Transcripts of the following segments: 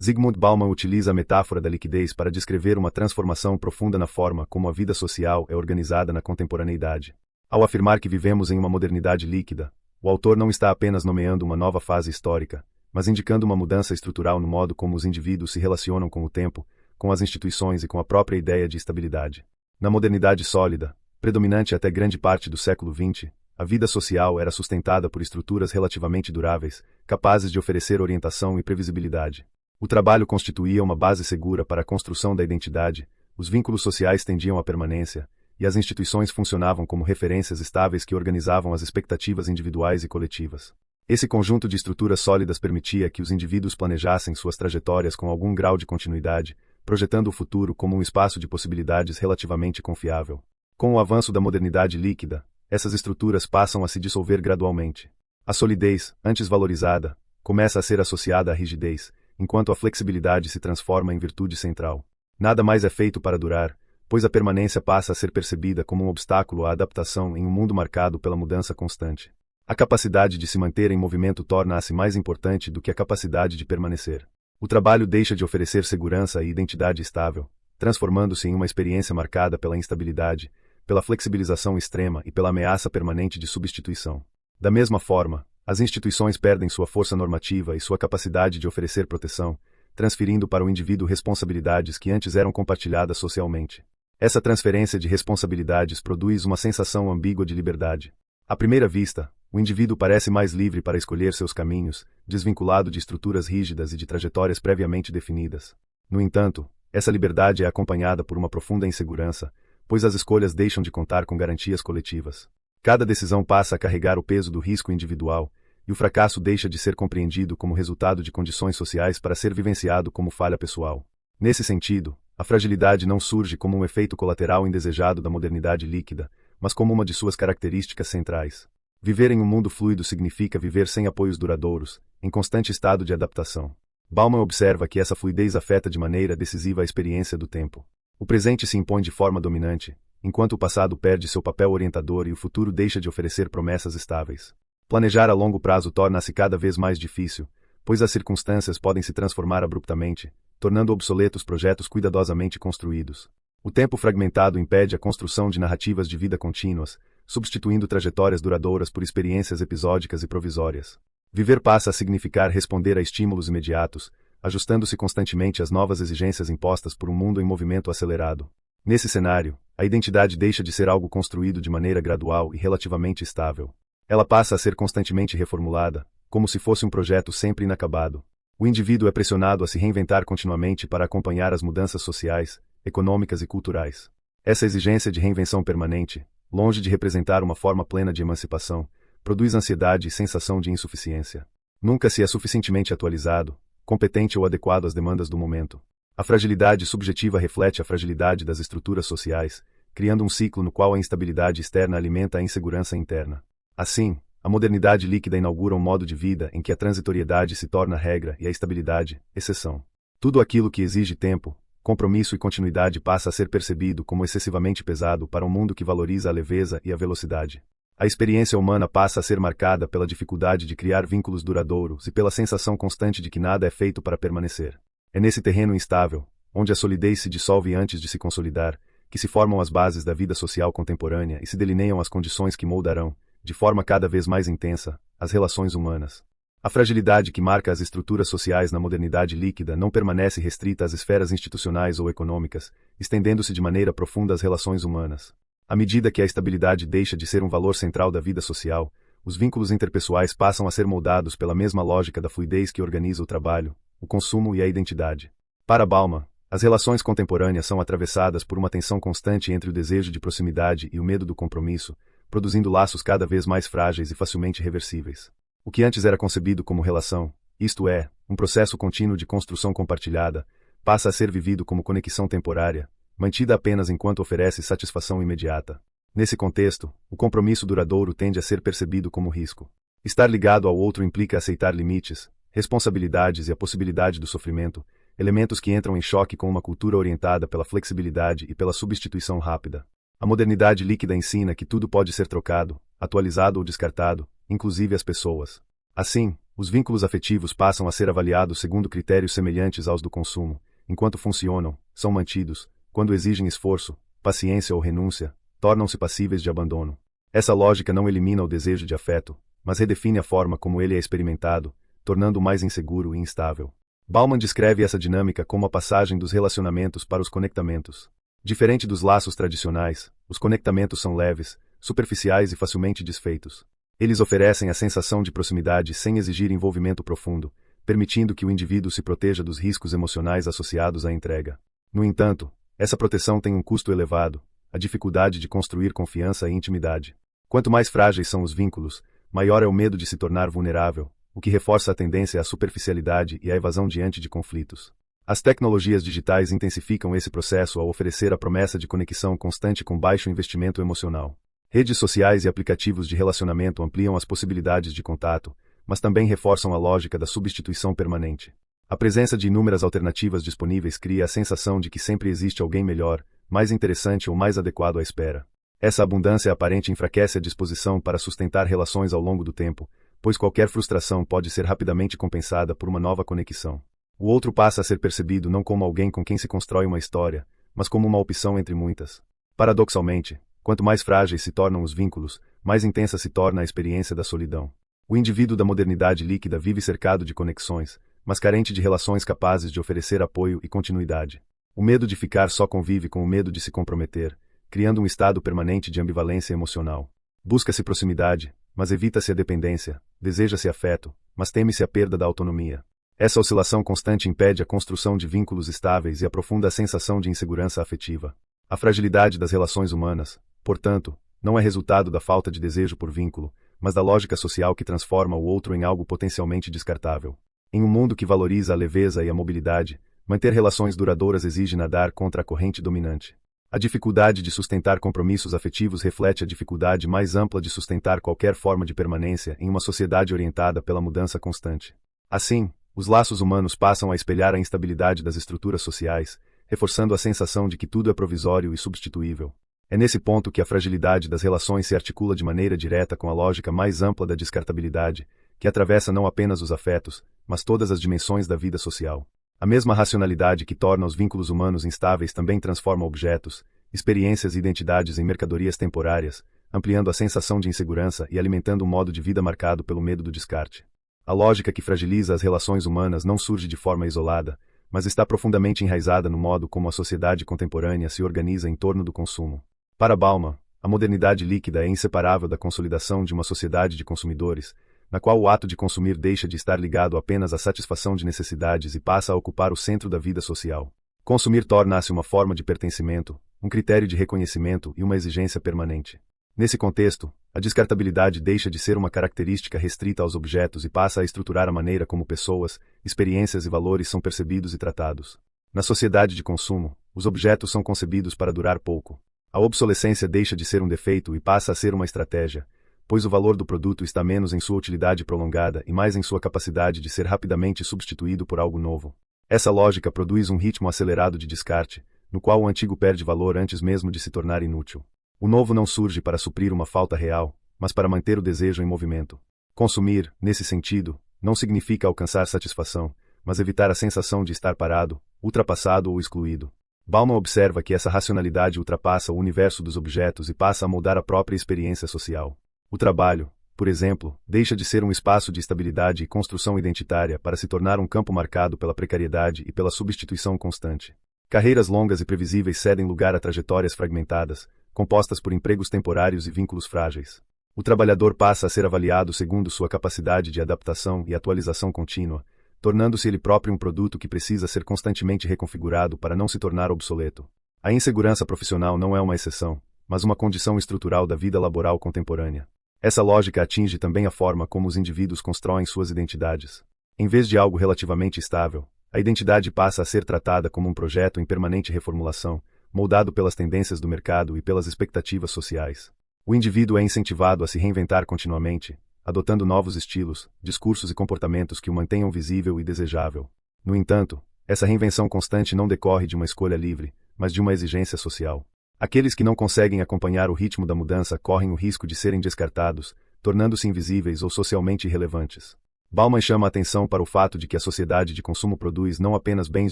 Zygmunt Bauman utiliza a metáfora da liquidez para descrever uma transformação profunda na forma como a vida social é organizada na contemporaneidade. Ao afirmar que vivemos em uma modernidade líquida, o autor não está apenas nomeando uma nova fase histórica, mas indicando uma mudança estrutural no modo como os indivíduos se relacionam com o tempo, com as instituições e com a própria ideia de estabilidade. Na modernidade sólida, predominante até grande parte do século XX, a vida social era sustentada por estruturas relativamente duráveis, capazes de oferecer orientação e previsibilidade. O trabalho constituía uma base segura para a construção da identidade, os vínculos sociais tendiam à permanência, e as instituições funcionavam como referências estáveis que organizavam as expectativas individuais e coletivas. Esse conjunto de estruturas sólidas permitia que os indivíduos planejassem suas trajetórias com algum grau de continuidade, projetando o futuro como um espaço de possibilidades relativamente confiável. Com o avanço da modernidade líquida, essas estruturas passam a se dissolver gradualmente. A solidez, antes valorizada, começa a ser associada à rigidez, enquanto a flexibilidade se transforma em virtude central. Nada mais é feito para durar, pois a permanência passa a ser percebida como um obstáculo à adaptação em um mundo marcado pela mudança constante. A capacidade de se manter em movimento torna-se mais importante do que a capacidade de permanecer. O trabalho deixa de oferecer segurança e identidade estável, transformando-se em uma experiência marcada pela instabilidade, pela flexibilização extrema e pela ameaça permanente de substituição. Da mesma forma, as instituições perdem sua força normativa e sua capacidade de oferecer proteção, transferindo para o indivíduo responsabilidades que antes eram compartilhadas socialmente. Essa transferência de responsabilidades produz uma sensação ambígua de liberdade. À primeira vista, o indivíduo parece mais livre para escolher seus caminhos, desvinculado de estruturas rígidas e de trajetórias previamente definidas. No entanto, essa liberdade é acompanhada por uma profunda insegurança, pois as escolhas deixam de contar com garantias coletivas. Cada decisão passa a carregar o peso do risco individual, e o fracasso deixa de ser compreendido como resultado de condições sociais para ser vivenciado como falha pessoal. Nesse sentido, a fragilidade não surge como um efeito colateral indesejado da modernidade líquida, mas como uma de suas características centrais. Viver em um mundo fluido significa viver sem apoios duradouros, em constante estado de adaptação. Bauman observa que essa fluidez afeta de maneira decisiva a experiência do tempo. O presente se impõe de forma dominante, enquanto o passado perde seu papel orientador e o futuro deixa de oferecer promessas estáveis. Planejar a longo prazo torna-se cada vez mais difícil, pois as circunstâncias podem se transformar abruptamente, tornando obsoletos projetos cuidadosamente construídos. O tempo fragmentado impede a construção de narrativas de vida contínuas, substituindo trajetórias duradouras por experiências episódicas e provisórias. Viver passa a significar responder a estímulos imediatos, ajustando-se constantemente às novas exigências impostas por um mundo em movimento acelerado. Nesse cenário, a identidade deixa de ser algo construído de maneira gradual e relativamente estável. Ela passa a ser constantemente reformulada, como se fosse um projeto sempre inacabado. O indivíduo é pressionado a se reinventar continuamente para acompanhar as mudanças sociais, econômicas e culturais. Essa exigência de reinvenção permanente, longe de representar uma forma plena de emancipação, produz ansiedade e sensação de insuficiência. Nunca se é suficientemente atualizado, competente ou adequado às demandas do momento. A fragilidade subjetiva reflete a fragilidade das estruturas sociais, criando um ciclo no qual a instabilidade externa alimenta a insegurança interna. Assim, a modernidade líquida inaugura um modo de vida em que a transitoriedade se torna regra e a estabilidade, exceção. Tudo aquilo que exige tempo, compromisso e continuidade passa a ser percebido como excessivamente pesado para um mundo que valoriza a leveza e a velocidade. A experiência humana passa a ser marcada pela dificuldade de criar vínculos duradouros e pela sensação constante de que nada é feito para permanecer. É nesse terreno instável, onde a solidez se dissolve antes de se consolidar, que se formam as bases da vida social contemporânea e se delineiam as condições que moldarão, de forma cada vez mais intensa, as relações humanas. A fragilidade que marca as estruturas sociais na modernidade líquida não permanece restrita às esferas institucionais ou econômicas, estendendo-se de maneira profunda às relações humanas. À medida que a estabilidade deixa de ser um valor central da vida social, os vínculos interpessoais passam a ser moldados pela mesma lógica da fluidez que organiza o trabalho, o consumo e a identidade. Para Bauman, as relações contemporâneas são atravessadas por uma tensão constante entre o desejo de proximidade e o medo do compromisso, produzindo laços cada vez mais frágeis e facilmente reversíveis. O que antes era concebido como relação, isto é, um processo contínuo de construção compartilhada, passa a ser vivido como conexão temporária, mantida apenas enquanto oferece satisfação imediata. Nesse contexto, o compromisso duradouro tende a ser percebido como risco. Estar ligado ao outro implica aceitar limites, responsabilidades e a possibilidade do sofrimento, elementos que entram em choque com uma cultura orientada pela flexibilidade e pela substituição rápida. A modernidade líquida ensina que tudo pode ser trocado, atualizado ou descartado, inclusive as pessoas. Assim, Os vínculos afetivos passam a ser avaliados segundo critérios semelhantes aos do consumo. Enquanto funcionam, são mantidos. Quando exigem esforço, paciência ou renúncia, tornam-se passíveis de abandono. Essa lógica não elimina o desejo de afeto, mas redefine a forma como ele é experimentado, tornando-o mais inseguro e instável. Bauman descreve essa dinâmica como a passagem dos relacionamentos para os conectamentos. Diferente dos laços tradicionais, os conectamentos são leves, superficiais e facilmente desfeitos. Eles oferecem a sensação de proximidade sem exigir envolvimento profundo, permitindo que o indivíduo se proteja dos riscos emocionais associados à entrega. No entanto, essa proteção tem um custo elevado, a dificuldade de construir confiança e intimidade. Quanto mais frágeis são os vínculos, maior é o medo de se tornar vulnerável, o que reforça a tendência à superficialidade e à evasão diante de conflitos. As tecnologias digitais intensificam esse processo ao oferecer a promessa de conexão constante com baixo investimento emocional. Redes sociais e aplicativos de relacionamento ampliam as possibilidades de contato, mas também reforçam a lógica da substituição permanente. A presença de inúmeras alternativas disponíveis cria a sensação de que sempre existe alguém melhor, mais interessante ou mais adequado à espera. Essa abundância aparente enfraquece a disposição para sustentar relações ao longo do tempo, pois qualquer frustração pode ser rapidamente compensada por uma nova conexão. O outro passa a ser percebido não como alguém com quem se constrói uma história, mas como uma opção entre muitas. Paradoxalmente, quanto mais frágeis se tornam os vínculos, mais intensa se torna a experiência da solidão. O indivíduo da modernidade líquida vive cercado de conexões, mas carente de relações capazes de oferecer apoio e continuidade. O medo de ficar só convive com o medo de se comprometer, criando um estado permanente de ambivalência emocional. Busca-se proximidade, mas evita-se a dependência, deseja-se afeto, mas teme-se a perda da autonomia. Essa oscilação constante impede a construção de vínculos estáveis e aprofunda a sensação de insegurança afetiva. A fragilidade das relações humanas, portanto, não é resultado da falta de desejo por vínculo, mas da lógica social que transforma o outro em algo potencialmente descartável. Em um mundo que valoriza a leveza e a mobilidade, manter relações duradouras exige nadar contra a corrente dominante. A dificuldade de sustentar compromissos afetivos reflete a dificuldade mais ampla de sustentar qualquer forma de permanência em uma sociedade orientada pela mudança constante. Assim, os laços humanos passam a espelhar a instabilidade das estruturas sociais, reforçando a sensação de que tudo é provisório e substituível. É nesse ponto que a fragilidade das relações se articula de maneira direta com a lógica mais ampla da descartabilidade, que atravessa não apenas os afetos, mas todas as dimensões da vida social. A mesma racionalidade que torna os vínculos humanos instáveis também transforma objetos, experiências e identidades em mercadorias temporárias, ampliando a sensação de insegurança e alimentando um modo de vida marcado pelo medo do descarte. A lógica que fragiliza as relações humanas não surge de forma isolada, mas está profundamente enraizada no modo como a sociedade contemporânea se organiza em torno do consumo. Para Bauman, a modernidade líquida é inseparável da consolidação de uma sociedade de consumidores, na qual o ato de consumir deixa de estar ligado apenas à satisfação de necessidades e passa a ocupar o centro da vida social. Consumir torna-se uma forma de pertencimento, um critério de reconhecimento e uma exigência permanente. Nesse contexto, a descartabilidade deixa de ser uma característica restrita aos objetos e passa a estruturar a maneira como pessoas, experiências e valores são percebidos e tratados. Na sociedade de consumo, os objetos são concebidos para durar pouco. A obsolescência deixa de ser um defeito e passa a ser uma estratégia, pois o valor do produto está menos em sua utilidade prolongada e mais em sua capacidade de ser rapidamente substituído por algo novo. Essa lógica produz um ritmo acelerado de descarte, no qual o antigo perde valor antes mesmo de se tornar inútil. O novo não surge para suprir uma falta real, mas para manter o desejo em movimento. Consumir, nesse sentido, não significa alcançar satisfação, mas evitar a sensação de estar parado, ultrapassado ou excluído. Bauman observa que essa racionalidade ultrapassa o universo dos objetos e passa a moldar a própria experiência social. O trabalho, por exemplo, deixa de ser um espaço de estabilidade e construção identitária para se tornar um campo marcado pela precariedade e pela substituição constante. Carreiras longas e previsíveis cedem lugar a trajetórias fragmentadas, compostas por empregos temporários e vínculos frágeis. O trabalhador passa a ser avaliado segundo sua capacidade de adaptação e atualização contínua, tornando-se ele próprio um produto que precisa ser constantemente reconfigurado para não se tornar obsoleto. A insegurança profissional não é uma exceção, mas uma condição estrutural da vida laboral contemporânea. Essa lógica atinge também a forma como os indivíduos constroem suas identidades. Em vez de algo relativamente estável, a identidade passa a ser tratada como um projeto em permanente reformulação, moldado pelas tendências do mercado e pelas expectativas sociais. O indivíduo é incentivado a se reinventar continuamente, adotando novos estilos, discursos e comportamentos que o mantenham visível e desejável. No entanto, essa reinvenção constante não decorre de uma escolha livre, mas de uma exigência social. Aqueles que não conseguem acompanhar o ritmo da mudança correm o risco de serem descartados, tornando-se invisíveis ou socialmente irrelevantes. Bauman chama a atenção para o fato de que a sociedade de consumo produz não apenas bens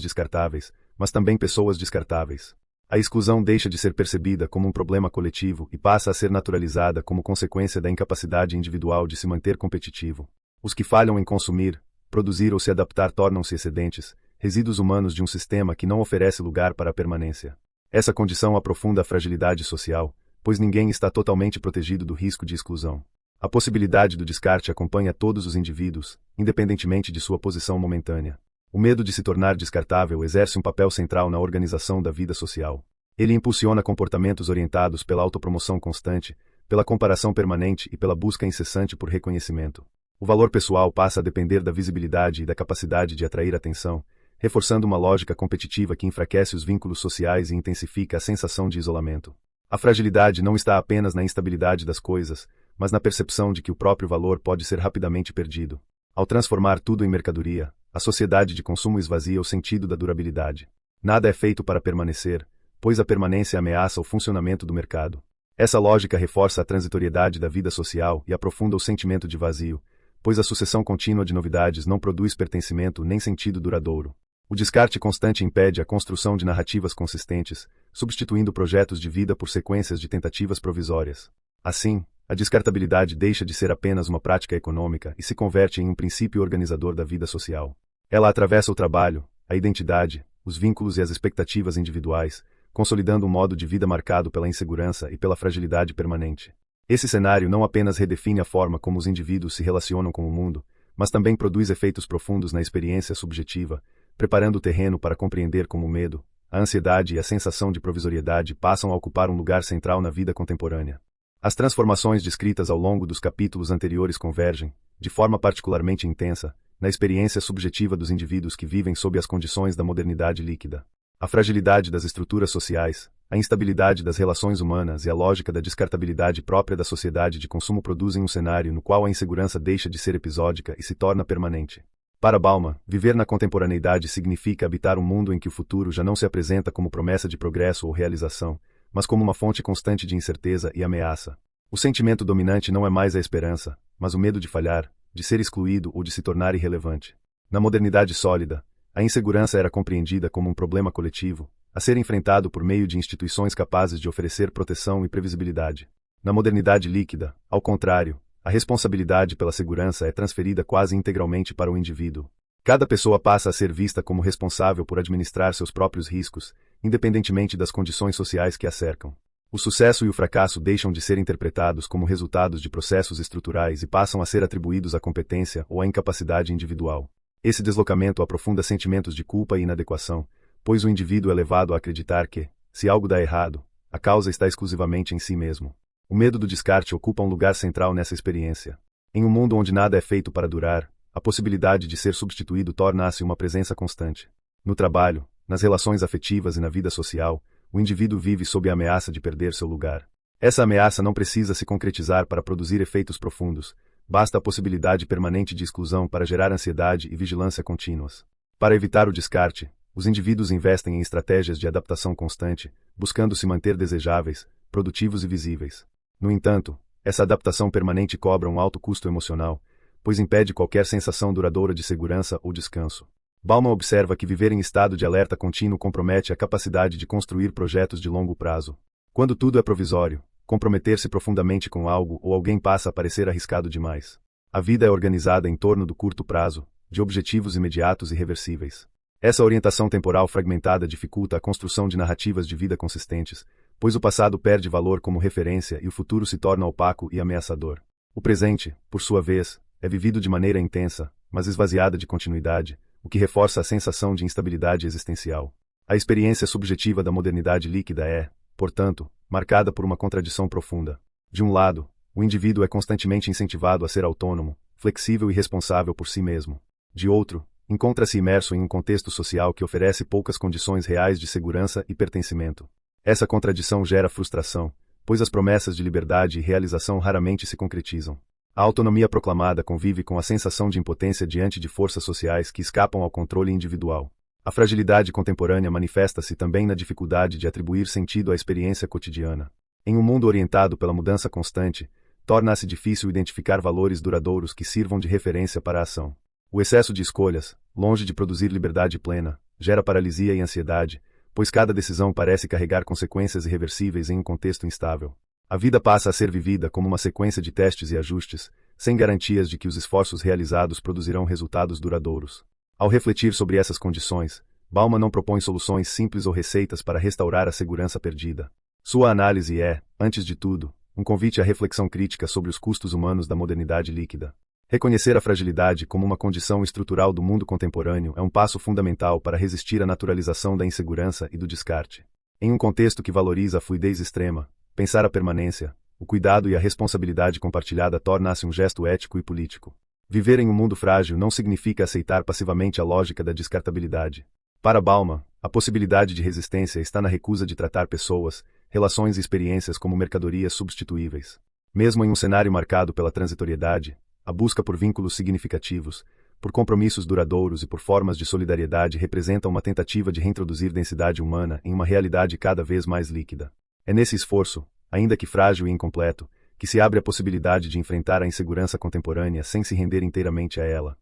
descartáveis, mas também pessoas descartáveis. A exclusão deixa de ser percebida como um problema coletivo e passa a ser naturalizada como consequência da incapacidade individual de se manter competitivo. Os que falham em consumir, produzir ou se adaptar tornam-se excedentes, resíduos humanos de um sistema que não oferece lugar para a permanência. Essa condição aprofunda a fragilidade social, pois ninguém está totalmente protegido do risco de exclusão. A possibilidade do descarte acompanha todos os indivíduos, independentemente de sua posição momentânea. O medo de se tornar descartável exerce um papel central na organização da vida social. Ele impulsiona comportamentos orientados pela autopromoção constante, pela comparação permanente e pela busca incessante por reconhecimento. O valor pessoal passa a depender da visibilidade e da capacidade de atrair atenção, reforçando uma lógica competitiva que enfraquece os vínculos sociais e intensifica a sensação de isolamento. A fragilidade não está apenas na instabilidade das coisas, mas na percepção de que o próprio valor pode ser rapidamente perdido. Ao transformar tudo em mercadoria, a sociedade de consumo esvazia o sentido da durabilidade. Nada é feito para permanecer, pois a permanência ameaça o funcionamento do mercado. Essa lógica reforça a transitoriedade da vida social e aprofunda o sentimento de vazio, pois a sucessão contínua de novidades não produz pertencimento nem sentido duradouro. O descarte constante impede a construção de narrativas consistentes, substituindo projetos de vida por sequências de tentativas provisórias. Assim, a descartabilidade deixa de ser apenas uma prática econômica e se converte em um princípio organizador da vida social. Ela atravessa o trabalho, a identidade, os vínculos e as expectativas individuais, consolidando um modo de vida marcado pela insegurança e pela fragilidade permanente. Esse cenário não apenas redefine a forma como os indivíduos se relacionam com o mundo, mas também produz efeitos profundos na experiência subjetiva, preparando o terreno para compreender como o medo, a ansiedade e a sensação de provisoriedade passam a ocupar um lugar central na vida contemporânea. As transformações descritas ao longo dos capítulos anteriores convergem, de forma particularmente intensa, na experiência subjetiva dos indivíduos que vivem sob as condições da modernidade líquida. A fragilidade das estruturas sociais, a instabilidade das relações humanas e a lógica da descartabilidade própria da sociedade de consumo produzem um cenário no qual a insegurança deixa de ser episódica e se torna permanente. Para Bauman, viver na contemporaneidade significa habitar um mundo em que o futuro já não se apresenta como promessa de progresso ou realização, mas como uma fonte constante de incerteza e ameaça. O sentimento dominante não é mais a esperança, mas o medo de falhar, de ser excluído ou de se tornar irrelevante. Na modernidade sólida, a insegurança era compreendida como um problema coletivo, a ser enfrentado por meio de instituições capazes de oferecer proteção e previsibilidade. Na modernidade líquida, ao contrário, a responsabilidade pela segurança é transferida quase integralmente para o indivíduo. Cada pessoa passa a ser vista como responsável por administrar seus próprios riscos, independentemente das condições sociais que a cercam. O sucesso e o fracasso deixam de ser interpretados como resultados de processos estruturais e passam a ser atribuídos à competência ou à incapacidade individual. Esse deslocamento aprofunda sentimentos de culpa e inadequação, pois o indivíduo é levado a acreditar que, se algo dá errado, a causa está exclusivamente em si mesmo. O medo do descarte ocupa um lugar central nessa experiência. Em um mundo onde nada é feito para durar, a possibilidade de ser substituído torna-se uma presença constante. No trabalho, nas relações afetivas e na vida social, o indivíduo vive sob a ameaça de perder seu lugar. Essa ameaça não precisa se concretizar para produzir efeitos profundos, basta a possibilidade permanente de exclusão para gerar ansiedade e vigilância contínuas. Para evitar o descarte, os indivíduos investem em estratégias de adaptação constante, buscando se manter desejáveis, produtivos e visíveis. No entanto, essa adaptação permanente cobra um alto custo emocional, pois impede qualquer sensação duradoura de segurança ou descanso. Bauman observa que viver em estado de alerta contínuo compromete a capacidade de construir projetos de longo prazo. Quando tudo é provisório, comprometer-se profundamente com algo ou alguém passa a parecer arriscado demais. A vida é organizada em torno do curto prazo, de objetivos imediatos e reversíveis. Essa orientação temporal fragmentada dificulta a construção de narrativas de vida consistentes, pois o passado perde valor como referência e o futuro se torna opaco e ameaçador. O presente, por sua vez, é vivido de maneira intensa, mas esvaziada de continuidade, o que reforça a sensação de instabilidade existencial. A experiência subjetiva da modernidade líquida é, portanto, marcada por uma contradição profunda. De um lado, o indivíduo é constantemente incentivado a ser autônomo, flexível e responsável por si mesmo. De outro, encontra-se imerso em um contexto social que oferece poucas condições reais de segurança e pertencimento. Essa contradição gera frustração, pois as promessas de liberdade e realização raramente se concretizam. A autonomia proclamada convive com a sensação de impotência diante de forças sociais que escapam ao controle individual. A fragilidade contemporânea manifesta-se também na dificuldade de atribuir sentido à experiência cotidiana. Em um mundo orientado pela mudança constante, torna-se difícil identificar valores duradouros que sirvam de referência para a ação. O excesso de escolhas, longe de produzir liberdade plena, gera paralisia e ansiedade, pois cada decisão parece carregar consequências irreversíveis em um contexto instável. A vida passa a ser vivida como uma sequência de testes e ajustes, sem garantias de que os esforços realizados produzirão resultados duradouros. Ao refletir sobre essas condições, Bauman não propõe soluções simples ou receitas para restaurar a segurança perdida. Sua análise é, antes de tudo, um convite à reflexão crítica sobre os custos humanos da modernidade líquida. Reconhecer a fragilidade como uma condição estrutural do mundo contemporâneo é um passo fundamental para resistir à naturalização da insegurança e do descarte. Em um contexto que valoriza a fluidez extrema, pensar a permanência, o cuidado e a responsabilidade compartilhada torna-se um gesto ético e político. Viver em um mundo frágil não significa aceitar passivamente a lógica da descartabilidade. Para Bauman, a possibilidade de resistência está na recusa de tratar pessoas, relações e experiências como mercadorias substituíveis. Mesmo em um cenário marcado pela transitoriedade, a busca por vínculos significativos, por compromissos duradouros e por formas de solidariedade representa uma tentativa de reintroduzir densidade humana em uma realidade cada vez mais líquida. É nesse esforço, ainda que frágil e incompleto, que se abre a possibilidade de enfrentar a insegurança contemporânea sem se render inteiramente a ela.